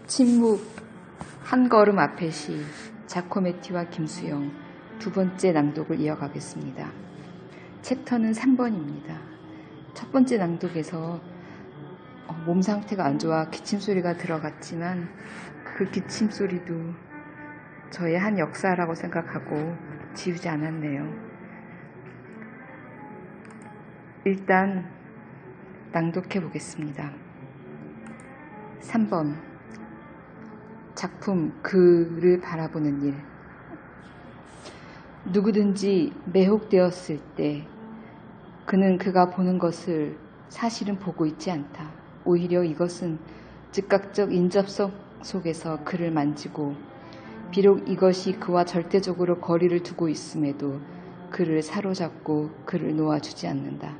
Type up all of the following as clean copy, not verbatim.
침묵 한 걸음 앞의 시 자코메티와 김수영 두 번째 낭독을 이어가겠습니다. 챕터는 3번입니다. 첫 번째 낭독에서 몸 상태가 안 좋아 기침소리가 들어갔지만 그 기침소리도 저의 한 역사라고 생각하고 지우지 않았네요. 일단 낭독해 보겠습니다. 3번 작품 그를 바라보는 일. 누구든지 매혹되었을 때 그는 그가 보는 것을 사실은 보고 있지 않다. 오히려 이것은 즉각적 인접성 속에서 그를 만지고 비록 이것이 그와 절대적으로 거리를 두고 있음에도 그를 사로잡고 그를 놓아주지 않는다.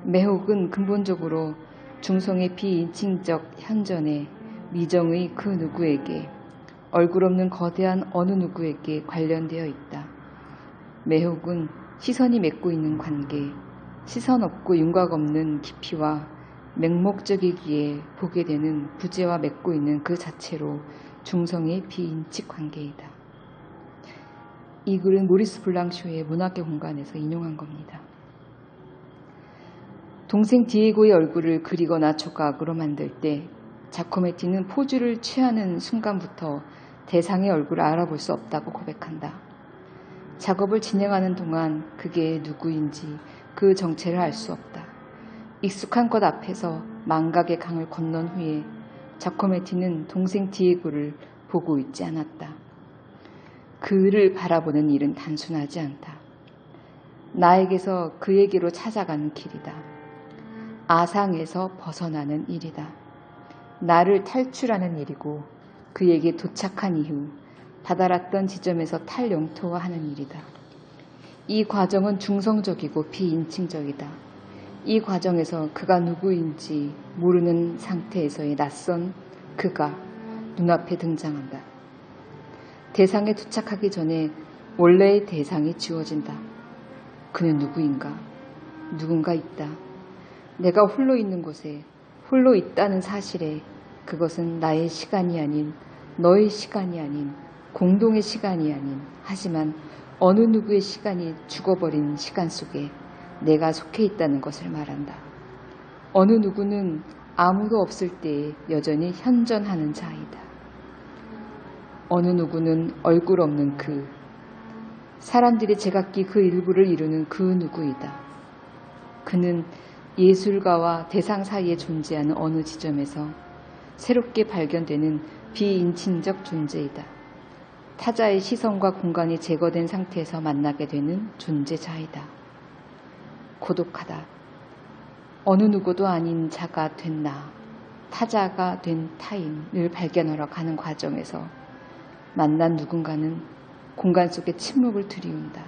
매혹은 근본적으로 중성의 비인칭적 현전에 미정의 그 누구에게, 얼굴 없는 거대한 어느 누구에게 관련되어 있다. 매혹은 시선이 맺고 있는 관계, 시선 없고 윤곽 없는 깊이와 맹목적이기에 보게 되는 부재와 맺고 있는 그 자체로 중성의 비인식 관계이다. 이 글은 모리스 블랑쇼의 문학의 공간에서 인용한 겁니다. 동생 디에고의 얼굴을 그리거나 조각으로 만들 때 자코메티는 포즈를 취하는 순간부터 대상의 얼굴을 알아볼 수 없다고 고백한다. 작업을 진행하는 동안 그게 누구인지 그 정체를 알 수 없다. 익숙한 것 앞에서 망각의 강을 건넌 후에 자코메티는 동생 디에고를 보고 있지 않았다. 그를 바라보는 일은 단순하지 않다. 나에게서 그에게로 찾아가는 길이다. 아상에서 벗어나는 일이다. 나를 탈출하는 일이고 그에게 도착한 이후 다다랐던 지점에서 탈영토화하는 일이다. 이 과정은 중성적이고 비인칭적이다. 이 과정에서 그가 누구인지 모르는 상태에서의 낯선 그가 눈앞에 등장한다. 대상에 도착하기 전에 원래의 대상이 지워진다. 그는 누구인가? 누군가 있다. 내가 홀로 있는 곳에 홀로 있다는 사실에 그것은 나의 시간이 아닌, 너의 시간이 아닌, 공동의 시간이 아닌, 하지만 어느 누구의 시간이 죽어버린 시간 속에 내가 속해 있다는 것을 말한다. 어느 누구는 아무도 없을 때에 여전히 현존하는 자이다. 어느 누구는 얼굴 없는 그, 사람들이 제각기 그 일부를 이루는 그 누구이다. 그는 예술가와 대상 사이에 존재하는 어느 지점에서 새롭게 발견되는 비인칭적 존재이다. 타자의 시선과 공간이 제거된 상태에서 만나게 되는 존재자이다. 고독하다. 어느 누구도 아닌 자가 된 나, 타자가 된 타인을 발견하러 가는 과정에서 만난 누군가는 공간 속에 침묵을 들이운다.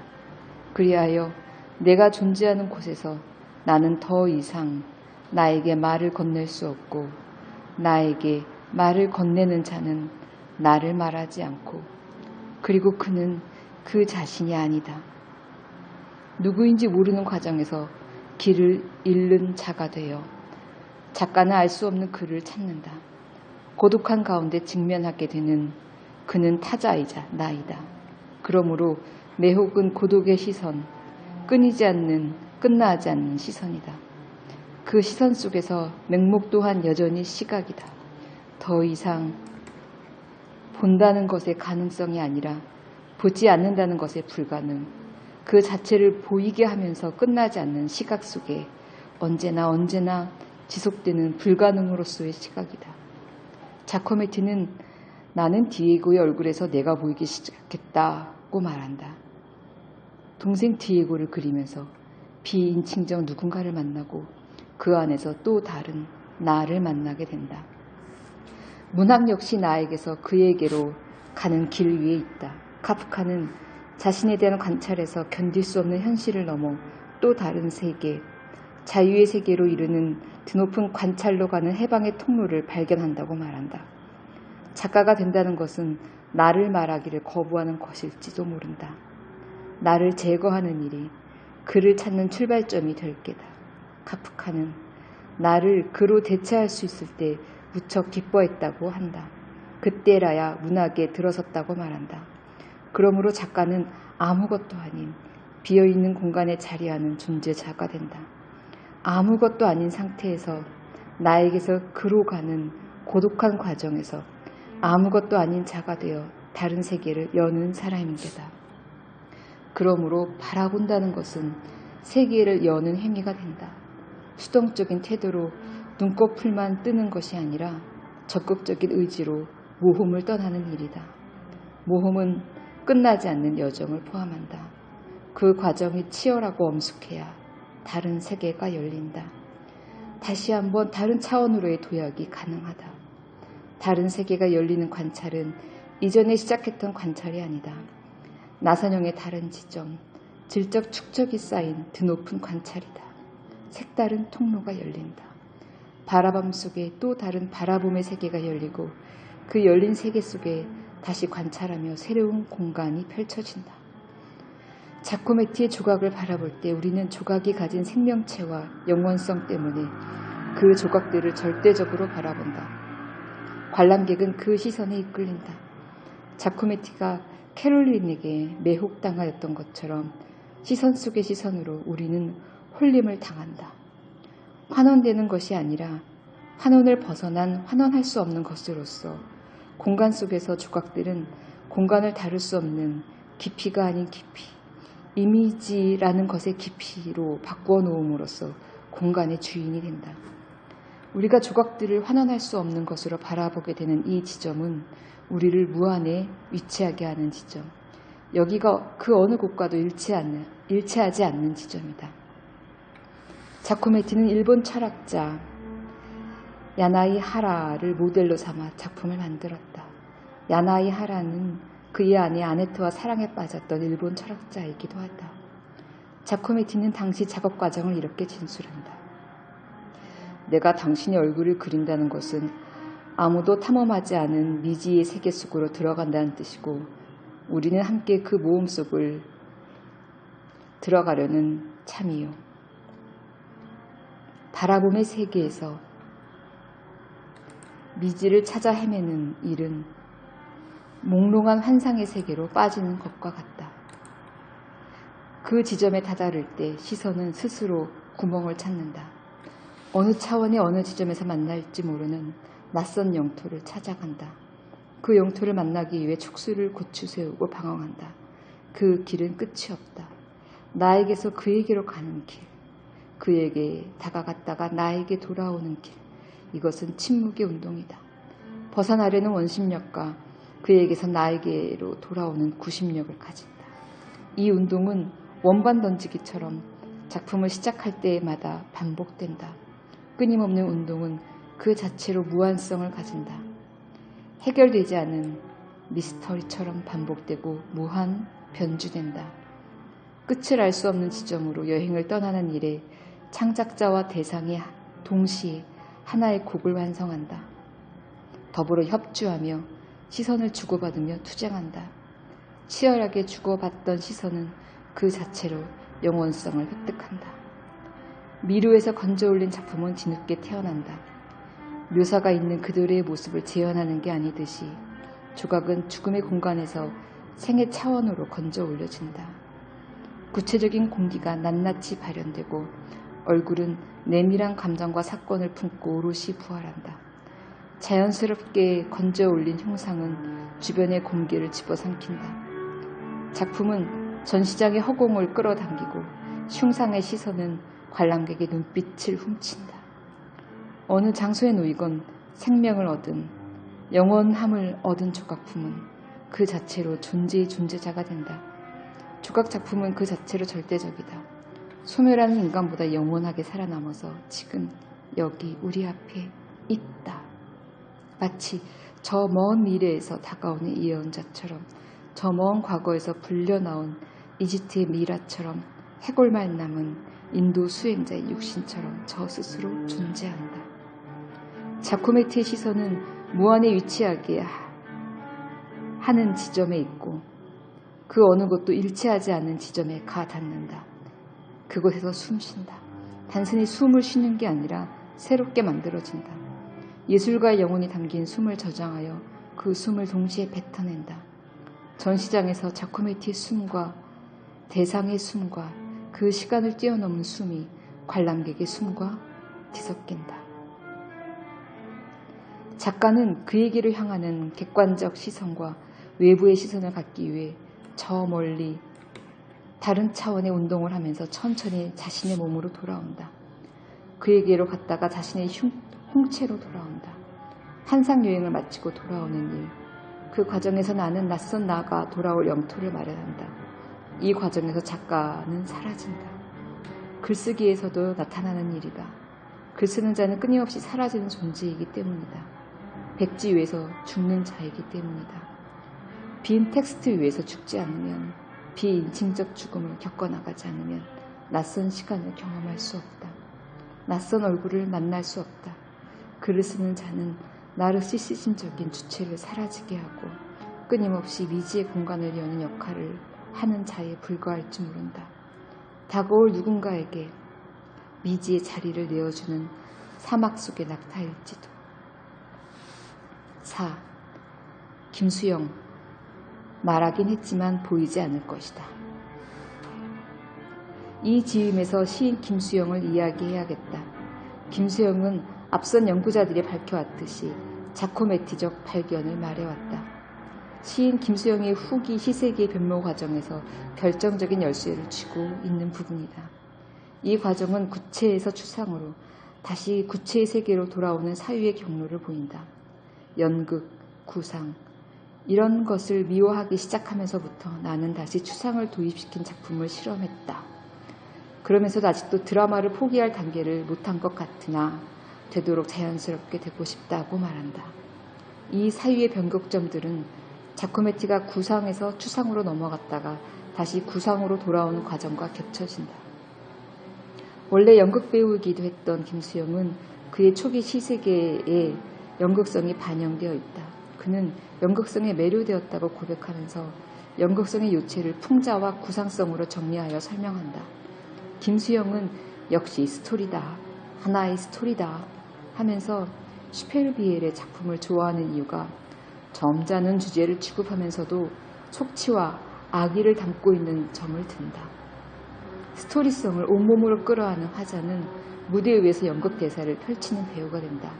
그리하여 내가 존재하는 곳에서 나는 더 이상 나에게 말을 건넬 수 없고 나에게 말을 건네는 자는 나를 말하지 않고 그리고 그는 그 자신이 아니다. 누구인지 모르는 과정에서 길을 잃는 자가 되어 작가는 알 수 없는 그를 찾는다. 고독한 가운데 직면하게 되는 그는 타자이자 나이다. 그러므로 매혹은 고독의 시선, 끊이지 않는, 끝나지 않는 시선이다. 그 시선 속에서 맹목 또한 여전히 시각이다. 더 이상 본다는 것의 가능성이 아니라 보지 않는다는 것의 불가능, 그 자체를 보이게 하면서 끝나지 않는 시각 속에 언제나 지속되는 불가능으로서의 시각이다. 자코메티는 나는 디에고의 얼굴에서 내가 보이기 시작했다고 말한다. 동생 디에고를 그리면서 비인칭적 누군가를 만나고 그 안에서 또 다른 나를 만나게 된다. 문학 역시 나에게서 그에게로 가는 길 위에 있다. 카프카는 자신에 대한 관찰에서 견딜 수 없는 현실을 넘어 또 다른 세계, 자유의 세계로 이르는 드높은 관찰로 가는 해방의 통로를 발견한다고 말한다. 작가가 된다는 것은 나를 말하기를 거부하는 것일지도 모른다. 나를 제거하는 일이 그를 찾는 출발점이 될 게다. 카프카는 나를 그로 대체할 수 있을 때 무척 기뻐했다고 한다. 그때라야 문학에 들어섰다고 말한다. 그러므로 작가는 아무것도 아닌 비어있는 공간에 자리하는 존재자가 된다. 아무것도 아닌 상태에서 나에게서 그로 가는 고독한 과정에서 아무것도 아닌 자가 되어 다른 세계를 여는 사람인데다. 그러므로 바라본다는 것은 세계를 여는 행위가 된다. 수동적인 태도로 눈꺼풀만 뜨는 것이 아니라 적극적인 의지로 모험을 떠나는 일이다. 모험은 끝나지 않는 여정을 포함한다. 그 과정이 치열하고 엄숙해야 다른 세계가 열린다. 다시 한번 다른 차원으로의 도약이 가능하다. 다른 세계가 열리는 관찰은 이전에 시작했던 관찰이 아니다. 나선형의 다른 지점, 질적 축적이 쌓인 드높은 관찰이다. 색다른 통로가 열린다. 바라봄 속에 또 다른 바라봄의 세계가 열리고 그 열린 세계 속에 다시 관찰하며 새로운 공간이 펼쳐진다. 자코메티의 조각을 바라볼 때 우리는 조각이 가진 생명체와 영원성 때문에 그 조각들을 절대적으로 바라본다. 관람객은 그 시선에 이끌린다. 자코메티가 캐롤린에게 매혹당하였던 것처럼 시선 속의 시선으로 우리는 홀림을 당한다. 환원되는 것이 아니라 환원을 벗어난 환원할 수 없는 것으로서 공간 속에서 조각들은 공간을 다룰 수 없는 깊이가 아닌 깊이, 이미지라는 것의 깊이로 바꾸어 놓음으로써 공간의 주인이 된다. 우리가 조각들을 환원할 수 없는 것으로 바라보게 되는 이 지점은 우리를 무한에 위치하게 하는 지점, 여기가 그 어느 곳과도 일치하지 않는 지점이다. 자코메티는 일본 철학자 야나이 하라를 모델로 삼아 작품을 만들었다. 야나이 하라는 그의 아내 아네트와 사랑에 빠졌던 일본 철학자이기도 하다. 자코메티는 당시 작업 과정을 이렇게 진술한다. 내가 당신의 얼굴을 그린다는 것은 아무도 탐험하지 않은 미지의 세계 속으로 들어간다는 뜻이고 우리는 함께 그 모험 속을 들어가려는 참이요. 바라봄의 세계에서 미지를 찾아 헤매는 일은 몽롱한 환상의 세계로 빠지는 것과 같다. 그 지점에 다다를 때 시선은 스스로 구멍을 찾는다. 어느 차원의 어느 지점에서 만날지 모르는 낯선 영토를 찾아간다. 그 영토를 만나기 위해 촉수를 고추세우고 방황한다. 그 길은 끝이 없다. 나에게서 그에게로 가는 길, 그에게 다가갔다가 나에게 돌아오는 길, 이것은 침묵의 운동이다. 벗어나려는 원심력과 그에게서 나에게로 돌아오는 구심력을 가진다. 이 운동은 원반 던지기처럼 작품을 시작할 때마다 반복된다. 끊임없는 운동은 그 자체로 무한성을 가진다. 해결되지 않은 미스터리처럼 반복되고 무한 변주된다. 끝을 알 수 없는 지점으로 여행을 떠나는 일에 창작자와 대상이 동시에 하나의 곡을 완성한다. 더불어 협주하며 시선을 주고받으며 투쟁한다. 치열하게 주고받던 시선은 그 자체로 영원성을 획득한다. 미루에서 건져올린 작품은 뒤늦게 태어난다. 묘사가 있는 그들의 모습을 재현하는 게 아니듯이 조각은 죽음의 공간에서 생의 차원으로 건져 올려진다. 구체적인 공기가 낱낱이 발현되고 얼굴은 내밀한 감정과 사건을 품고 오롯이 부활한다. 자연스럽게 건져 올린 형상은 주변의 공기를 집어삼킨다. 작품은 전시장의 허공을 끌어당기고 흉상의 시선은 관람객의 눈빛을 훔친다. 어느 장소에 놓이건 생명을 얻은 영원함을 얻은 조각품은 그 자체로 존재의 존재자가 된다. 조각 작품은 그 자체로 절대적이다. 소멸하는 인간보다 영원하게 살아남아서 지금 여기 우리 앞에 있다. 마치 저 먼 미래에서 다가오는 예언자처럼, 저 먼 과거에서 불려나온 이집트의 미라처럼, 해골만 남은 인도 수행자의 육신처럼 저 스스로 존재한다. 자코메티의 시선은 무한에 위치하게 하는 지점에 있고 그 어느 곳도 일치하지 않는 지점에 가 닿는다. 그곳에서 숨쉰다. 단순히 숨을 쉬는 게 아니라 새롭게 만들어진다. 예술가의 영혼이 담긴 숨을 저장하여 그 숨을 동시에 뱉어낸다. 전시장에서 자코메티의 숨과 대상의 숨과 그 시간을 뛰어넘은 숨이 관람객의 숨과 뒤섞인다. 작가는 그에게로 향하는 객관적 시선과 외부의 시선을 갖기 위해 저 멀리 다른 차원의 운동을 하면서 천천히 자신의 몸으로 돌아온다. 그에게로 갔다가 자신의 홍채로 돌아온다. 한상여행을 마치고 돌아오는 일. 그 과정에서 나는 낯선 나가 돌아올 영토를 마련한다. 이 과정에서 작가는 사라진다. 글쓰기에서도 나타나는 일이다. 글쓰는 자는 끊임없이 사라지는 존재이기 때문이다. 백지 위에서 죽는 자이기 때문이다. 빈 텍스트 위에서 죽지 않으면, 비인칭적 죽음을 겪어나가지 않으면 낯선 시간을 경험할 수 없다. 낯선 얼굴을 만날 수 없다. 글을 쓰는 자는 나르시시즘적인 주체를 사라지게 하고 끊임없이 미지의 공간을 여는 역할을 하는 자에 불과할지 모른다. 다가올 누군가에게 미지의 자리를 내어주는 사막 속의 낙타일지도. 4. 김수영. 말하긴 했지만 보이지 않을 것이다. 이 지음에서 시인 김수영을 이야기해야겠다. 김수영은 앞선 연구자들이 밝혀왔듯이 자코메티적 발견을 말해왔다. 시인 김수영의 후기 시세기의 변모 과정에서 결정적인 열쇠를 쥐고 있는 부분이다. 이 과정은 구체에서 추상으로 다시 구체의 세계로 돌아오는 사유의 경로를 보인다. 연극, 구상, 이런 것을 미워하기 시작하면서부터 나는 다시 추상을 도입시킨 작품을 실험했다. 그러면서도 아직도 드라마를 포기할 단계를 못한 것 같으나 되도록 자연스럽게 되고 싶다고 말한다. 이 사유의 변곡점들은 자코메티가 구상에서 추상으로 넘어갔다가 다시 구상으로 돌아오는 과정과 겹쳐진다. 원래 연극 배우이기도 했던 김수영은 그의 초기 시세계에 연극성이 반영되어 있다. 그는 연극성에 매료되었다고 고백하면서 연극성의 요체를 풍자와 구상성으로 정리하여 설명한다. 김수영은 역시 스토리다. 하나의 스토리다. 하면서 슈페르비엘의 작품을 좋아하는 이유가 점잖은 주제를 취급하면서도 속치와 악의를 담고 있는 점을 든다. 스토리성을 온몸으로 끌어안은 화자는 무대 위에서 연극 대사를 펼치는 배우가 된다.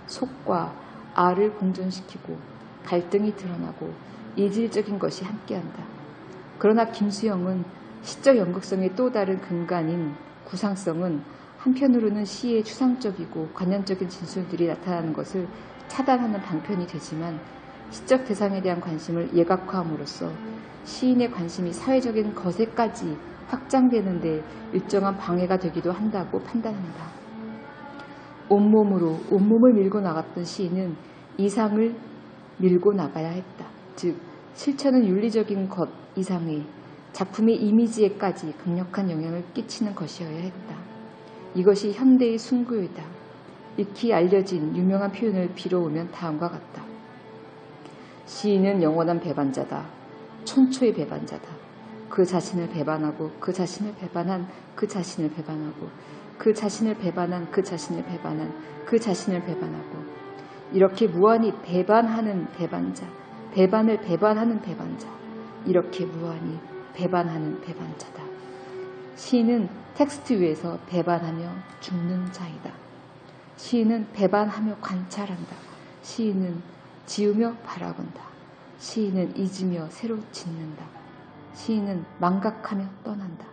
속과 아를 공존시키고 갈등이 드러나고 이질적인 것이 함께한다. 그러나 김수영은 시적 연극성의 또 다른 근간인 구상성은 한편으로는 시의 추상적이고 관념적인 진술들이 나타나는 것을 차단하는 방편이 되지만 시적 대상에 대한 관심을 예각화함으로써 시인의 관심이 사회적인 것에까지 확장되는 데 일정한 방해가 되기도 한다고 판단한다. 온몸을 밀고 나갔던 시인은 이상을 밀고 나가야 했다. 즉 실천은 윤리적인 것 이상의 작품의 이미지에까지 강력한 영향을 끼치는 것이어야 했다. 이것이 현대의 순구이다. 익히 알려진 유명한 표현을 빌어오면 다음과 같다. 시인은 영원한 배반자다. 촌초의 배반자다. 그 자신을 배반하고 그 자신을 배반한 그 자신을 배반하고 그 자신을 배반한 그 자신을 배반한 그 자신을 배반하고 이렇게 무한히 배반하는 배반자, 배반을 배반하는 배반자, 이렇게 무한히 배반하는 배반자다. 시인은 텍스트 위에서 배반하며 죽는 자이다. 시인은 배반하며 관찰한다. 시인은 지으며 바라본다. 시인은 잊으며 새로 짓는다. 시인은 망각하며 떠난다.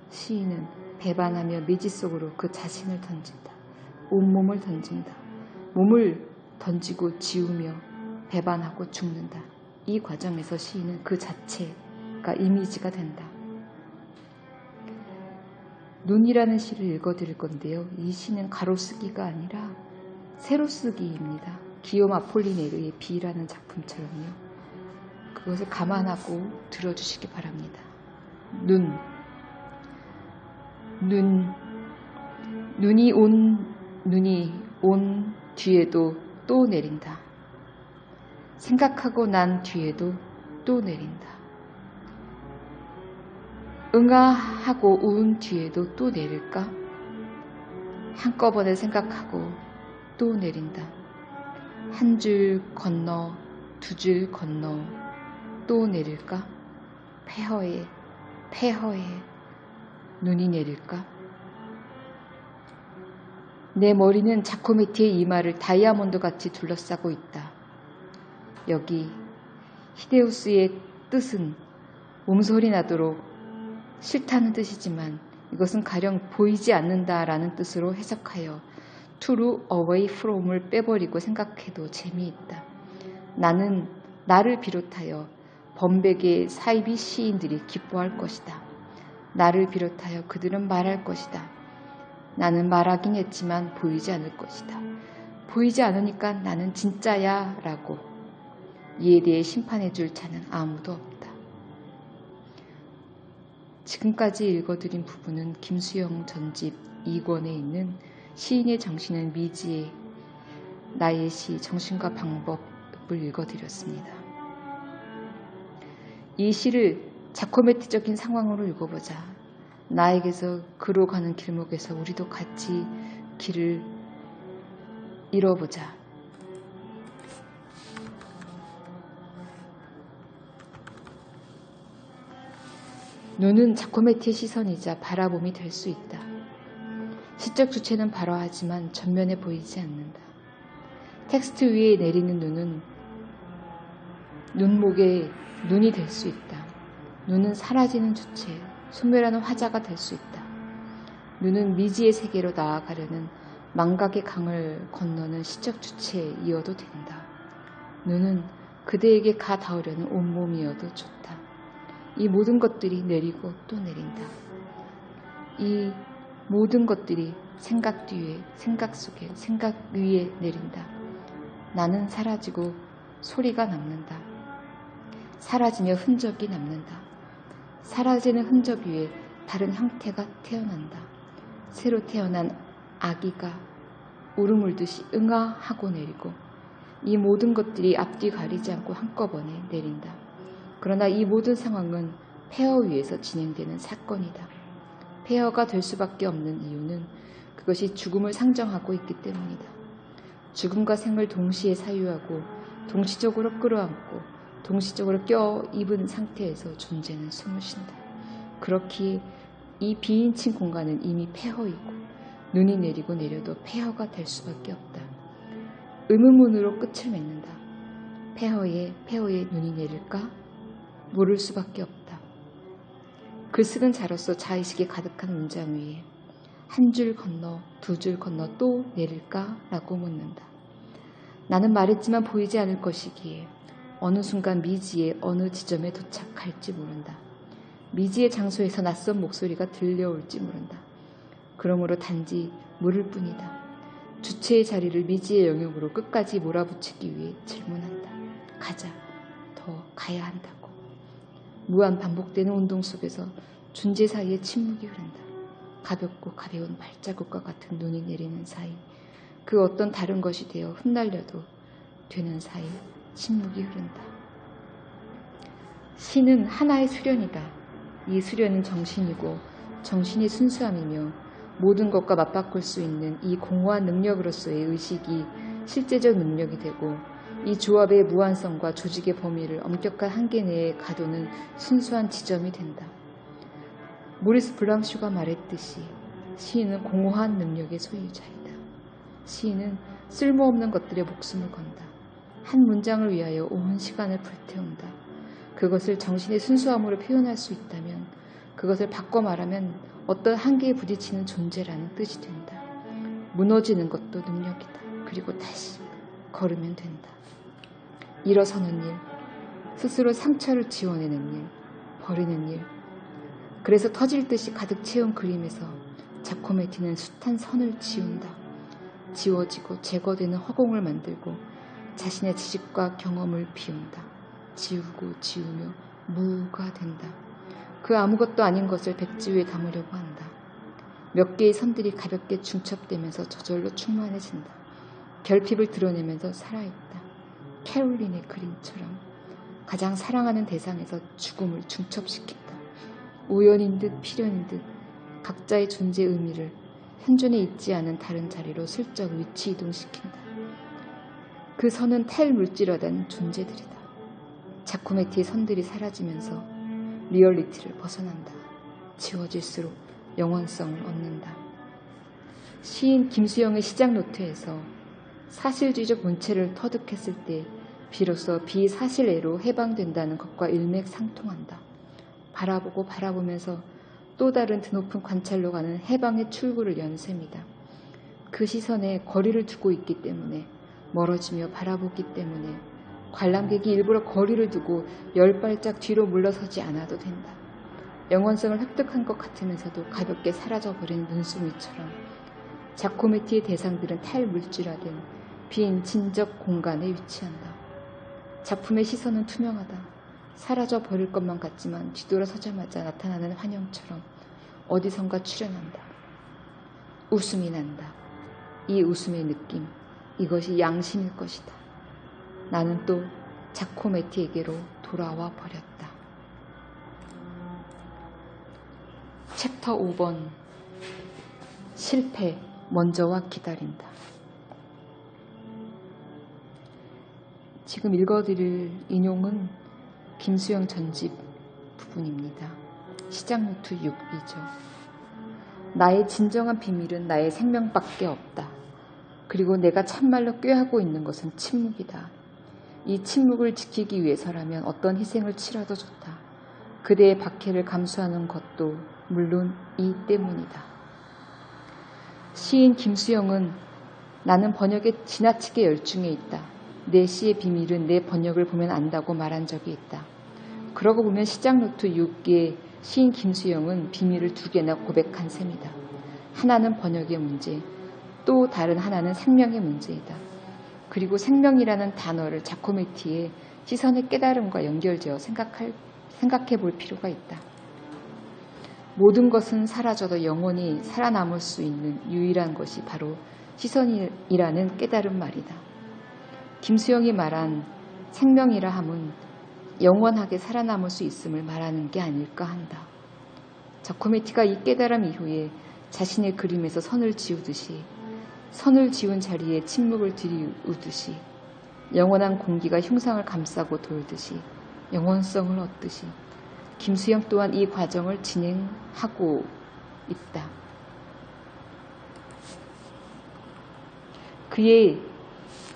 시인은 배반하며 미지 속으로 그 자신을 던진다. 온몸을 던진다. 몸을 던지고 지우며 배반하고 죽는다. 이 과정에서 시인은 그 자체가 이미지가 된다. 눈이라는 시를 읽어드릴 건데요. 이 시는 가로쓰기가 아니라 세로쓰기입니다. 기욤 아폴리네르의 비라는 작품처럼요. 그것을 감안하고 들어주시기 바랍니다. 눈이 온 뒤에도 또 내린다. 생각하고 난 뒤에도 또 내린다. 응아하고 운 뒤에도 또 내릴까? 한꺼번에 생각하고 또 내린다. 한 줄 건너, 두 줄 건너 또 내릴까? 폐허에 눈이 내릴까? 내 머리는 자코메티의 이마를 다이아몬드같이 둘러싸고 있다. 여기 히데우스의 뜻은 몸소리 나도록 싫다는 뜻이지만 이것은 가령 보이지 않는다라는 뜻으로 해석하여 to away from을 빼버리고 생각해도 재미있다. 나는 나를 비롯하여 범백의 사이비 시인들이 기뻐할 것이다. 나를 비롯하여 그들은 말할 것이다. 나는 말하긴 했지만 보이지 않을 것이다. 보이지 않으니까 나는 진짜야 라고. 이에 대해 심판해 줄 자는 아무도 없다. 지금까지 읽어드린 부분은 김수영 전집 2권에 있는 시인의 정신은 미지의 나의 시 정신과 방법을 읽어드렸습니다. 이 시를 자코메티적인 상황으로 읽어보자. 나에게서 그로 가는 길목에서 우리도 같이 길을 잃어보자. 눈은 자코메티의 시선이자 바라봄이 될 수 있다. 시적 주체는 발화하지만 전면에 보이지 않는다. 텍스트 위에 내리는 눈은 눈목의 눈이 될 수 있다. 눈은 사라지는 주체, 소멸하는 화자가 될 수 있다. 눈은 미지의 세계로 나아가려는 망각의 강을 건너는 시적 주체에 이어도 된다. 눈은 그대에게 가 닿으려는 온몸이어도 좋다. 이 모든 것들이 내리고 또 내린다. 이 모든 것들이 생각 뒤에, 생각 속에, 생각 위에 내린다. 나는 사라지고 소리가 남는다. 사라지며 흔적이 남는다. 사라지는 흔적 위에 다른 형태가 태어난다. 새로 태어난 아기가 울음울듯이 응아 하고 내리고 이 모든 것들이 앞뒤 가리지 않고 한꺼번에 내린다. 그러나 이 모든 상황은 폐허 위에서 진행되는 사건이다. 폐허가 될 수밖에 없는 이유는 그것이 죽음을 상정하고 있기 때문이다. 죽음과 생을 동시에 사유하고 동시적으로 끌어안고 동시적으로 껴입은 상태에서 존재는 숨을 쉰다. 그렇기에 이 비인칭 공간은 이미 폐허이고 눈이 내리고 내려도 폐허가 될 수밖에 없다. 의문문으로 끝을 맺는다. 폐허에 눈이 내릴까? 모를 수밖에 없다. 글쓰는 자로서 자의식이 가득한 문장 위에 한 줄 건너 두 줄 건너 또 내릴까? 라고 묻는다. 나는 말했지만 보이지 않을 것이기에 어느 순간 미지의 어느 지점에 도착할지 모른다. 미지의 장소에서 낯선 목소리가 들려올지 모른다. 그러므로 단지 물을 뿐이다. 주체의 자리를 미지의 영역으로 끝까지 몰아붙이기 위해 질문한다. 가자. 더 가야 한다고. 무한 반복되는 운동 속에서 존재 사이에 침묵이 흐른다. 가볍고 가벼운 발자국과 같은 눈이 내리는 사이, 그 어떤 다른 것이 되어 흩날려도 되는 사이 침묵이 흐른다. 시는 하나의 수련이다. 이 수련은 정신이고 정신의 순수함이며 모든 것과 맞바꿀 수 있는 이 공허한 능력으로서의 의식이 실제적 능력이 되고 이 조합의 무한성과 조직의 범위를 엄격한 한계 내에 가두는 순수한 지점이 된다. 모리스 블랑슈가 말했듯이 시인은 공허한 능력의 소유자이다. 시인은 쓸모없는 것들에 목숨을 건다. 한 문장을 위하여 온 시간을 불태운다. 그것을 정신의 순수함으로 표현할 수 있다면 그것을 바꿔 말하면 어떤 한계에 부딪히는 존재라는 뜻이 된다. 무너지는 것도 능력이다. 그리고 다시 걸으면 된다. 일어서는 일, 스스로 상처를 지워내는 일, 버리는 일. 그래서 터질 듯이 가득 채운 그림에서 자코메티는 숱한 선을 지운다. 지워지고 제거되는 허공을 만들고 자신의 지식과 경험을 비운다. 지우고 지우며 무가 된다. 그 아무것도 아닌 것을 백지 위에 담으려고 한다. 몇 개의 선들이 가볍게 중첩되면서 저절로 충만해진다. 결핍을 드러내면서 살아있다. 캐롤린의 그림처럼 가장 사랑하는 대상에서 죽음을 중첩시킨다. 우연인 듯 필연인 듯 각자의 존재 의미를 현존에 있지 않은 다른 자리로 슬쩍 위치 이동시킨다. 그 선은 탈물질화된 존재들이다. 자코메티의 선들이 사라지면서 리얼리티를 벗어난다. 지워질수록 영원성을 얻는다. 시인 김수영의 시작 노트에서 사실주의적 본체를 터득했을 때 비로소 비사실애로 해방된다는 것과 일맥상통한다. 바라보고 바라보면서 또 다른 드높은 관찰로 가는 해방의 출구를 연 셈이다. 그 시선에 거리를 두고 있기 때문에, 멀어지며 바라보기 때문에 관람객이 일부러 거리를 두고 10발짝 뒤로 물러서지 않아도 된다. 영원성을 획득한 것 같으면서도 가볍게 사라져버린 눈송이처럼 자코메티의 대상들은 탈물질화된 빈 진적 공간에 위치한다. 작품의 시선은 투명하다. 사라져 버릴 것만 같지만 뒤돌아서자마자 나타나는 환영처럼 어디선가 출현한다. 웃음이 난다. 이 웃음의 느낌, 이것이 양심일 것이다. 나는 또 자코메티에게로 돌아와 버렸다. 챕터 5번 실패, 먼저와 기다린다. 지금 읽어드릴 인용은 김수영 전집 부분입니다. 시작 노트 6이죠. 나의 진정한 비밀은 나의 생명밖에 없다. 그리고 내가 참말로 꾀하고 있는 것은 침묵이다. 이 침묵을 지키기 위해서라면 어떤 희생을 치러도 좋다. 그대의 박해를 감수하는 것도 물론 이 때문이다. 시인 김수영은 나는 번역에 지나치게 열중해 있다. 내 시의 비밀은 내 번역을 보면 안다고 말한 적이 있다. 그러고 보면 시작 노트 6에 시인 김수영은 비밀을 2개나 고백한 셈이다. 하나는 번역의 문제, 또 다른 하나는 생명의 문제이다. 그리고 생명이라는 단어를 자코메티의 시선의 깨달음과 연결지어 생각해 볼 필요가 있다. 모든 것은 사라져도 영원히 살아남을 수 있는 유일한 것이 바로 시선이라는 깨달음 말이다. 김수영이 말한 생명이라 함은 영원하게 살아남을 수 있음을 말하는 게 아닐까 한다. 자코메티가 이 깨달음 이후에 자신의 그림에서 선을 지우듯이, 선을 지운 자리에 침묵을 들이우듯이, 영원한 공기가 흉상을 감싸고 돌듯이 영원성을 얻듯이 김수영 또한 이 과정을 진행하고 있다. 그의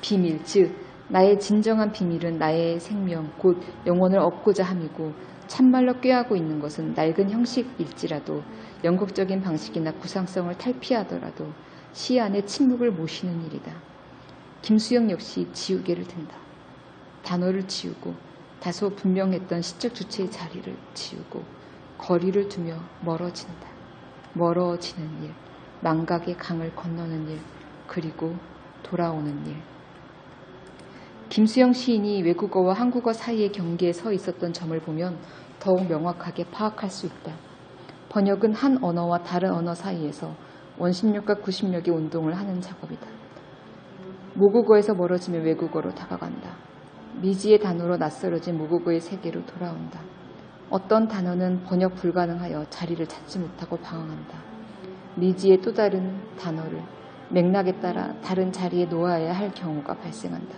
비밀, 즉 나의 진정한 비밀은 나의 생명, 곧 영혼을 얻고자 함이고 참말로 꾀하고 있는 것은 낡은 형식일지라도 영국적인 방식이나 구상성을 탈피하더라도 시 안에 침묵을 모시는 일이다. 김수영 역시 지우개를 든다. 단어를 지우고 다소 분명했던 시적 주체의 자리를 지우고 거리를 두며 멀어진다. 멀어지는 일, 망각의 강을 건너는 일, 그리고 돌아오는 일. 김수영 시인이 외국어와 한국어 사이의 경계에 서 있었던 점을 보면 더욱 명확하게 파악할 수 있다. 번역은 한 언어와 다른 언어 사이에서 원심력과 구심력의 운동을 하는 작업이다. 모국어에서 멀어지면 외국어로 다가간다. 미지의 단어로 낯설어진 모국어의 세계로 돌아온다. 어떤 단어는 번역 불가능하여 자리를 찾지 못하고 방황한다. 미지의 또 다른 단어를 맥락에 따라 다른 자리에 놓아야 할 경우가 발생한다.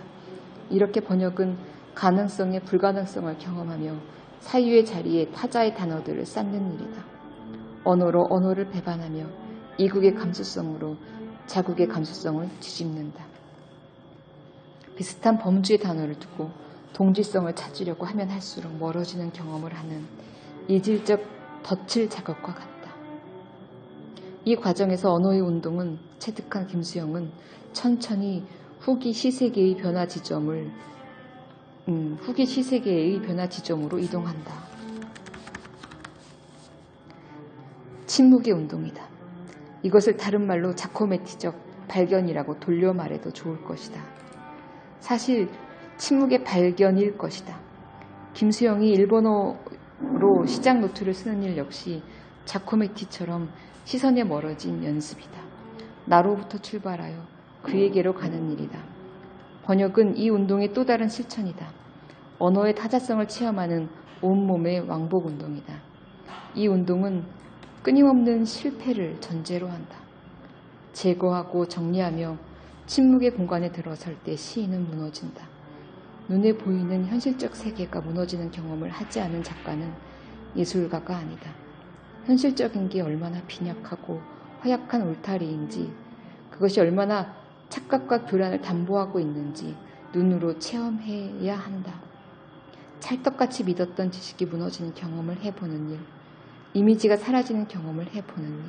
이렇게 번역은 가능성의 불가능성을 경험하며 사유의 자리에 타자의 단어들을 쌓는 일이다. 언어로 언어를 배반하며 이국의 감수성으로 자국의 감수성을 뒤집는다. 비슷한 범주의 단어를 두고 동질성을 찾으려고 하면 할수록 멀어지는 경험을 하는 이질적 덫을 작업과 같다. 이 과정에서 언어의 운동은 체득한 김수영은 천천히 후기 시세계의 변화 지점으로 이동한다. 침묵의 운동이다. 이것을 다른 말로 자코메티적 발견이라고 돌려 말해도 좋을 것이다. 사실 침묵의 발견일 것이다. 김수영이 일본어로 시작 노트를 쓰는 일 역시 자코메티처럼 시선에 멀어진 연습이다. 나로부터 출발하여 그에게로 가는 일이다. 번역은 이 운동의 또 다른 실천이다. 언어의 타자성을 체험하는 온몸의 왕복 운동이다. 이 운동은 끊임없는 실패를 전제로 한다. 제거하고 정리하며 침묵의 공간에 들어설 때 시인은 무너진다. 눈에 보이는 현실적 세계가 무너지는 경험을 하지 않은 작가는 예술가가 아니다. 현실적인 게 얼마나 빈약하고 허약한 울타리인지, 그것이 얼마나 착각과 교란을 담보하고 있는지 눈으로 체험해야 한다. 찰떡같이 믿었던 지식이 무너지는 경험을 해보는 일, 이미지가 사라지는 경험을 해보는 일,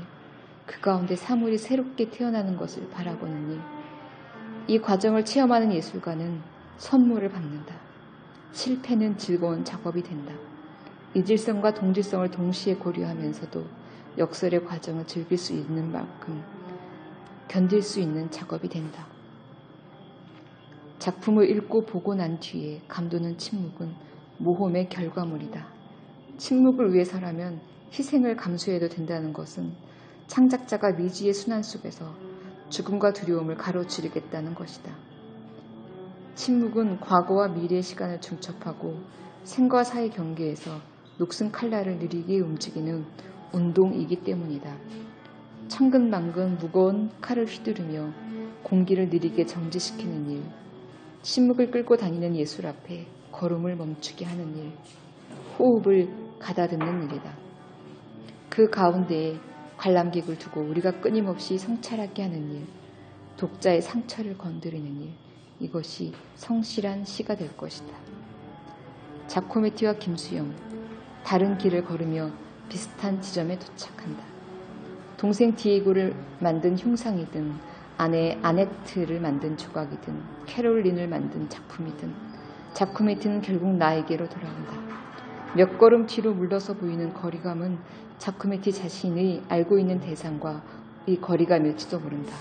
그 가운데 사물이 새롭게 태어나는 것을 바라보는 일, 이 과정을 체험하는 예술가는 선물을 받는다. 실패는 즐거운 작업이 된다. 이질성과 동질성을 동시에 고려하면서도 역설의 과정을 즐길 수 있는 만큼 견딜 수 있는 작업이 된다. 작품을 읽고 보고 난 뒤에 감도는 침묵은 모험의 결과물이다. 침묵을 위해서라면 희생을 감수해도 된다는 것은 창작자가 미지의 순환 속에서 죽음과 두려움을 가로지르겠다는 것이다. 침묵은 과거와 미래의 시간을 중첩하고 생과 사의 경계에서 녹슨 칼날을 느리게 움직이는 운동이기 때문이다. 천근만근 무거운 칼을 휘두르며 공기를 느리게 정지시키는 일, 침묵을 끌고 다니는 예술 앞에 걸음을 멈추게 하는 일, 호흡을 가다듬는 일이다. 그 가운데에 관람객을 두고 우리가 끊임없이 성찰하게 하는 일, 독자의 상처를 건드리는 일, 이것이 성실한 시가 될 것이다. 자코메티와 김수영, 다른 길을 걸으며 비슷한 지점에 도착한다. 동생 디에고를 만든 흉상이든 아내 아네트를 만든 조각이든 캐롤린을 만든 작품이든 자코메티는 결국 나에게로 돌아온다. 몇 걸음 뒤로 물러서 보이는 거리감은 자코메티 자신의 알고 있는 대상과 이 거리감일지도 모른다.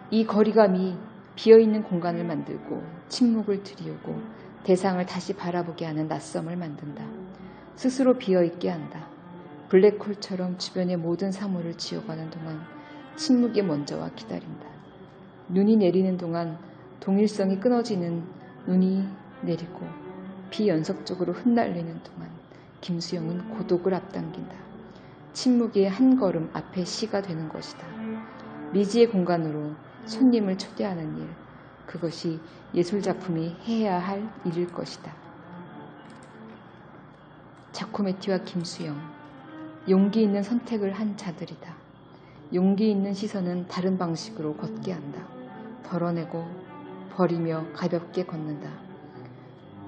이 거리감이 비어있는 공간을 만들고 침묵을 들이우고 대상을 다시 바라보게 하는 낯섦을 만든다. 스스로 비어있게 한다. 블랙홀처럼 주변의 모든 사물을 지워가는 동안 침묵이 먼저 와 기다린다. 눈이 내리는 동안 동일성이 끊어지는 눈이 내리고 비연속적으로 흩날리는 동안 김수영은 고독을 앞당긴다. 침묵의 한 걸음 앞에 시가 되는 것이다. 미지의 공간으로 손님을 초대하는 일, 그것이 예술작품이 해야 할 일일 것이다. 자코메티와 김수영, 용기 있는 선택을 한 자들이다. 용기 있는 시선은 다른 방식으로 걷게 한다. 덜어내고 버리며 가볍게 걷는다.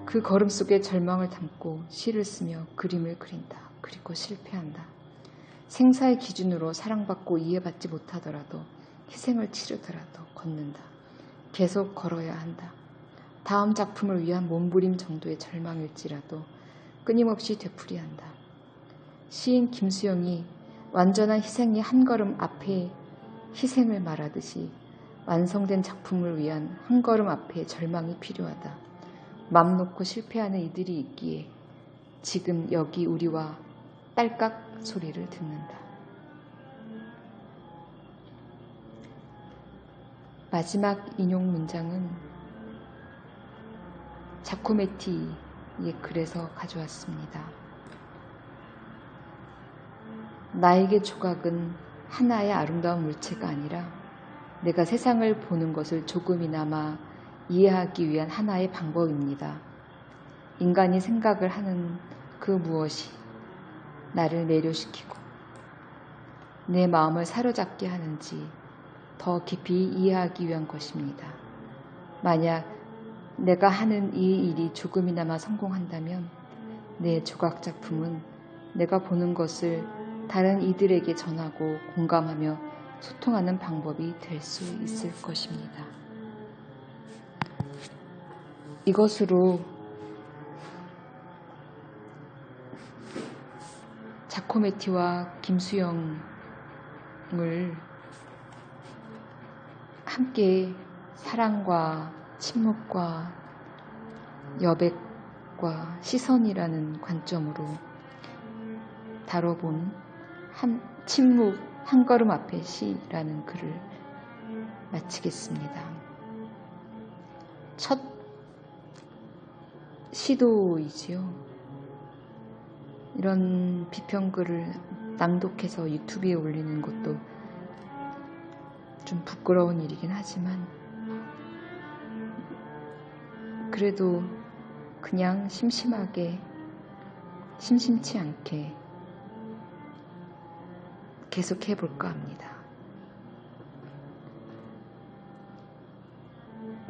그 걸음 속에 절망을 담고 시를 쓰며 그림을 그린다. 그리고 실패한다. 생사의 기준으로 사랑받고 이해받지 못하더라도 희생을 치르더라도 걷는다. 계속 걸어야 한다. 다음 작품을 위한 몸부림 정도의 절망일지라도 끊임없이 되풀이한다. 시인 김수영이 완전한 희생의 한 걸음 앞에 희생을 말하듯이 완성된 작품을 위한 한 걸음 앞에 절망이 필요하다. 맘 놓고 실패하는 이들이 있기에 지금 여기 우리와 딸깍 소리를 듣는다. 마지막 인용 문장은 자코메티의 글에서 가져왔습니다. 나에게 조각은 하나의 아름다운 물체가 아니라 내가 세상을 보는 것을 조금이나마 이해하기 위한 하나의 방법입니다. 인간이 생각을 하는 그 무엇이 나를 매료시키고 내 마음을 사로잡게 하는지 더 깊이 이해하기 위한 것입니다. 만약 내가 하는 이 일이 조금이나마 성공한다면 내 조각 작품은 내가 보는 것을 다른 이들에게 전하고 공감하며 소통하는 방법이 될 수 있을 것입니다. 이것으로 자코메티와 김수영을 함께 사랑과 침묵과 여백과 시선이라는 관점으로 다뤄본 침묵 한 걸음 앞의 시라는 글을 마치겠습니다. 첫 시도이지요. 이런 비평글을 낭독해서 유튜브에 올리는 것도 좀 부끄러운 일이긴 하지만 그래도 그냥 심심하게 심심치 않게 계속 해볼까 합니다.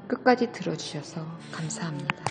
끝까지 들어주셔서 감사합니다.